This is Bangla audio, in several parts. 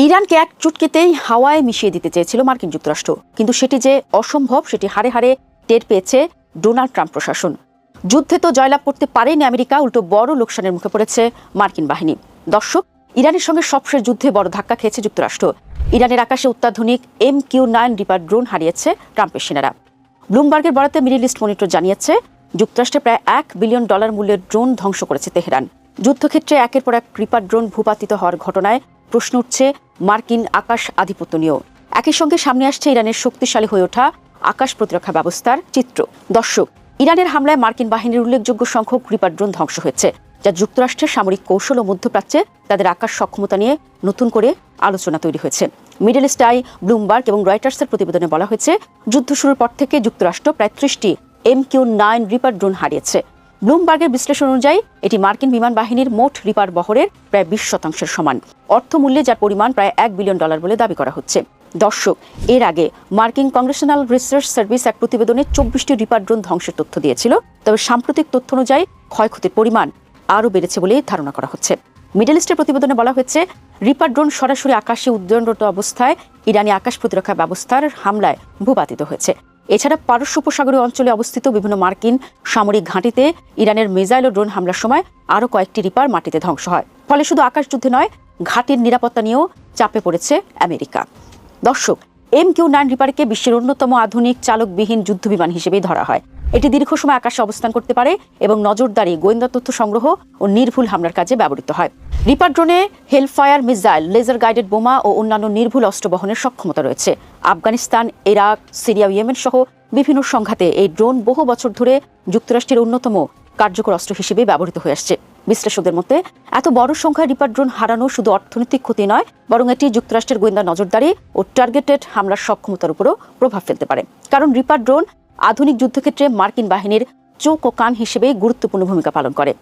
ইরানকে এক চুটকিতেই হাওয়ায় মিশিয়ে দিতে চেয়েছিল মার্কিন যুক্তরাষ্ট্র, কিন্তু সেটি যে অসম্ভব সেটি হাড়ে হাড়ে টের পেয়েছে ডোনাল্ড ট্রাম্প প্রশাসন। যুদ্ধে তো জয়লাভ করতে পারেনি আমেরিকা, উল্টো বড় লোকসানের মুখে পড়েছে মার্কিন বাহিনী। দর্শক, ইরানের সঙ্গে সবশেষ যুদ্ধে বড় ধাক্কা খেয়েছে যুক্তরাষ্ট্র। ইরানের আকাশে অত্যাধুনিক MQ-9 রিপার ড্রোন হারিয়েছে ট্রাম্পের সেনারা। ব্লুমবার্গের বরাতে মিডল ইস্ট মনিটর জানিয়েছে, যুক্তরাষ্ট্রে প্রায় $1 বিলিয়ন মূল্যের ড্রোন ধ্বংস করেছে তেহরান। যুদ্ধক্ষেত্রে একের পর এক রিপার ড্রোন ভূপাতিত হওয়ার ঘটনায় প্রশ্ন উঠছে মার্কিন আকাশ আধিপত্য নিয়েও। একই সঙ্গে সামনে আসছে ইরানের শক্তিশালী হয়ে ওঠা আকাশ প্রতিরক্ষা ব্যবস্থার চিত্র। দর্শক, ইরানের হামলায় মার্কিন বাহিনীর উল্লেখযোগ্য সংখ্যক রিপার ড্রোন ধ্বংস হয়েছে, যা যুক্তরাষ্ট্রের সামরিক কৌশল ও মধ্যপ্রাচ্যে তাদের আকাশ সক্ষমতা নিয়ে নতুন করে আলোচনা তৈরি হয়েছে। মিডল ইস্ট আই, ব্লুমবার্গ এবং রয়টার্সের প্রতিবেদনে বলা হয়েছে, যুদ্ধ শুরুর পর থেকে যুক্তরাষ্ট্র প্রায় 30টি MQ-9 রিপার ড্রোন হারিয়েছে। ব্লুমবার্গের বিশ্লেষণ অনুযায়ী এটি মার্কিন বিমান বাহিনীর মোট রিপার বহরের প্রায় 20% সমান, অর্থমূল্যে যার পরিমাণ প্রায় $1 বিলিয়ন বলে দাবি করা হচ্ছে। দর্শক, এর আগে মার্কিন কংগ্রেশনাল রিসার্চ সার্ভিস এক প্রতিবেদনে 24টি রিপার ড্রোন ধ্বংসের তথ্য দিয়েছিল, তবে সাম্প্রতিক তথ্য অনুযায়ী ক্ষয়ক্ষতির পরিমাণ আরও বেড়েছে বলে ধারণা করা হচ্ছে। মিডল ইস্টের প্রতিবেদনে বলা হয়েছে, রিপার ড্রোন সরাসরি আকাশে উড্ডয়নরত অবস্থায় ইরানি আকাশ প্রতিরক্ষা ব্যবস্থার হামলায় ভূপাতিত হয়েছে। এছাড়া পারস্য উপসাগরীয় অঞ্চলে অবস্থিত বিভিন্ন মার্কিন সামরিক ঘাঁটিতে ইরানের মিসাইল ও ড্রোন হামলার সময় আরও কয়েকটি রিপার মাটিতে ধ্বংস হয়। ফলে শুধু আকাশযুদ্ধে নয়, ঘাঁটির নিরাপত্তা নিয়েও চাপে পড়েছে আমেরিকা। দর্শক, MQ-9 রিপারকে বিশ্বের অন্যতম আধুনিক চালকবিহীন যুদ্ধবিমান হিসেবেই ধরা হয়। এটি দীর্ঘ সময় আকাশে অবস্থান করতে পারে এবং নজরদারি, গোয়েন্দা তথ্য সংগ্রহ ও নির্ভুল হামলার কাজে ব্যবহৃত হয়। রিপার ড্রোনে হেলফায়ার মিসাইল, লেজার গাইডেড বোমা ও অন্যান্য নির্ভুল অস্ত্র বহনের সক্ষমতা রয়েছে। আফগানিস্তান, ইরাক, সিরিয়া, ইয়েমেন সহ বিভিন্ন সংঘাতে এই ড্রোন বহু বছর ধরে যুক্তরাষ্ট্রের অন্যতম কার্যকর অস্ত্র হিসেবে ব্যবহৃত হয়ে আসছে। বিশ্লেষকদের মতে, এত বড় সংখ্যায় রিপার ড্রোন হারানো শুধু অর্থনৈতিক ক্ষতি নয়, বরং এটি যুক্তরাষ্ট্রের গোয়েন্দা নজরদারি ও টার্গেটেড হামলার সক্ষমতার উপরও প্রভাব ফেলতে পারে। কারণ রিপার ড্রোন আধুনিক যুদ্ধক্ষেত্রে মার্কিন বাহিনীর চোখ ও কান হিসেবে গুরুত্বপূর্ণ ভূমিকা পালন করে।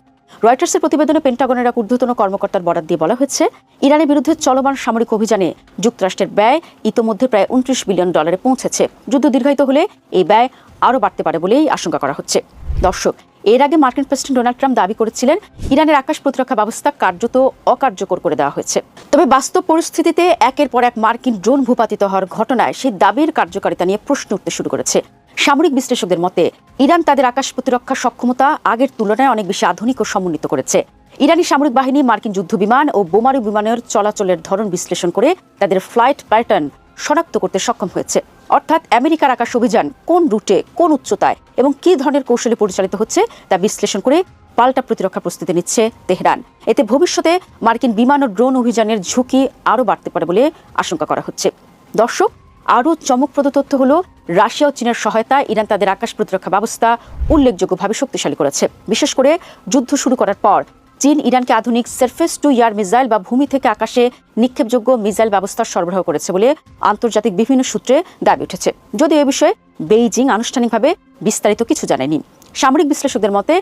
রয়টার্সের প্রতিবেদনে পেন্টাগনের এক ঊর্ধ্বতন কর্মকর্তার বরাত দিয়ে বলা হয়েছে, ইরানের বিরুদ্ধে চলমান সামরিক অভিযানে যুক্তরাষ্ট্রের ব্যয় ইতোমধ্যে প্রায় $29 বিলিয়ন পৌঁছেছে। যুদ্ধ দীর্ঘায়িত হলে এই ব্যয় আরও বাড়তে পারে বলেই আশঙ্কা করা হচ্ছে। দর্শক, এর আগে মার্কিন প্রেসিডেন্ট ডোনাল্ড ট্রাম্প দাবি করেছিলেন, ইরানের আকাশ প্রতিরক্ষা ব্যবস্থা কার্যত অকার্যকর করে দেওয়া হয়েছে। তবে বাস্তব পরিস্থিতিতে একের পর এক মার্কিন ড্রোন ভূপাতিত হওয়ার ঘটনায় সেই দাবির কার্যকারিতা নিয়ে প্রশ্ন উঠতে শুরু করেছে। সামরিক বিশ্লেষকদের মতে, ইরান তাদের আকাশ প্রতিরক্ষা সক্ষমতা আগের তুলনায় অনেক বেশি আধুনিক ও সমন্বিত করেছে। ইরানি সামরিক বাহিনী মার্কিন যুদ্ধবিমান ও বোমারু বিমানের চলাচলের ধরন বিশ্লেষণ করে তাদের ফ্লাইট প্যাটার্ন শনাক্ত করতে সক্ষম হয়েছে। অর্থাৎ আমেরিকার আকাশ অভিযান কোন রুটে, কোন উচ্চতায় এবং কী ধরনের কৌশলে পরিচালিত হচ্ছে তা বিশ্লেষণ করে পাল্টা প্রতিরক্ষা প্রস্তুতি নিচ্ছে তেহরান। এতে ভবিষ্যতে মার্কিন বিমান ও ড্রোন অভিযানের ঝুঁকি আরও বাড়তে পারে বলে আশঙ্কা করা হচ্ছে। দর্শক, আরও চমকপ্রদ তথ্য হলো, রাশিয়া ও চীনের সহায়তায় ইরান তাদের আকাশ প্রতিরক্ষা ব্যবস্থা উল্লেখযোগ্যভাবে শক্তিশালী করেছে। বিশেষ করে যুদ্ধ শুরু করার পর চীন ইরানকে আধুনিক সারফেস টু এয়ার মিসাইল বা ভূমি থেকে আকাশে নিক্ষেপযোগ্য মিসাইল ব্যবস্থা সরবরাহ করেছে বলে আন্তর্জাতিক বিভিন্ন সূত্রে দাবি উঠেছে। যদিও এ বিষয়ে বেইজিং আনুষ্ঠানিকভাবে বিস্তারিত কিছু জানায়নি। সামরিক বিশ্লেষকদের মতে,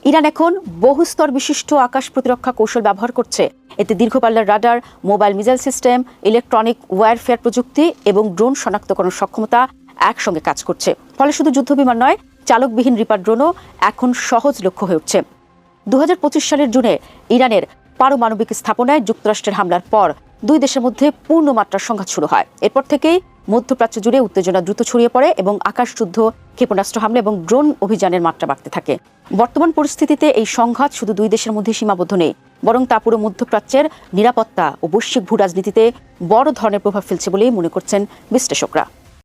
ইরান এখন বহুস্তর বিশিষ্ট আকাশ প্রতিরক্ষা কৌশল ব্যবহার করছে। এতে দীর্ঘপাল্লার radar, mobile missile system, electronic warfare প্রযুক্তি এবং ড্রোন শনাক্তকরণ সক্ষমতা একসঙ্গে কাজ করছে। ফলে শুধু যুদ্ধবিমান নয়, চালকবিহীন রিপার ড্রোনও এখন সহজ লক্ষ্য হয়ে উঠছে। 2025 সালের জুনে ইরানের পারমাণবিক স্থাপনায় যুক্তরাষ্ট্রের হামলার পর দুই দেশের মধ্যে পূর্ণমাত্রার সংঘাত শুরু হয়। এরপর থেকেই মধ্যপ্রাচ্য জুড়ে উত্তেজনা দ্রুত ছড়িয়ে পড়ে এবং আকাশযুদ্ধ, ক্ষেপণাস্ত্র হামলা এবং ড্রোন অভিযানের মাত্রা বাড়তে থাকে। বর্তমান পরিস্থিতিতে এই সংঘাত শুধু দুই দেশের মধ্যে সীমাবদ্ধ নেই, বরং তা পুরো মধ্যপ্রাচ্যের নিরাপত্তা ও বৈশ্বিক ভূরাজনীতিতে বড় ধরনের প্রভাব ফেলছে বলেই মনে করছেন বিশ্লেষকরা।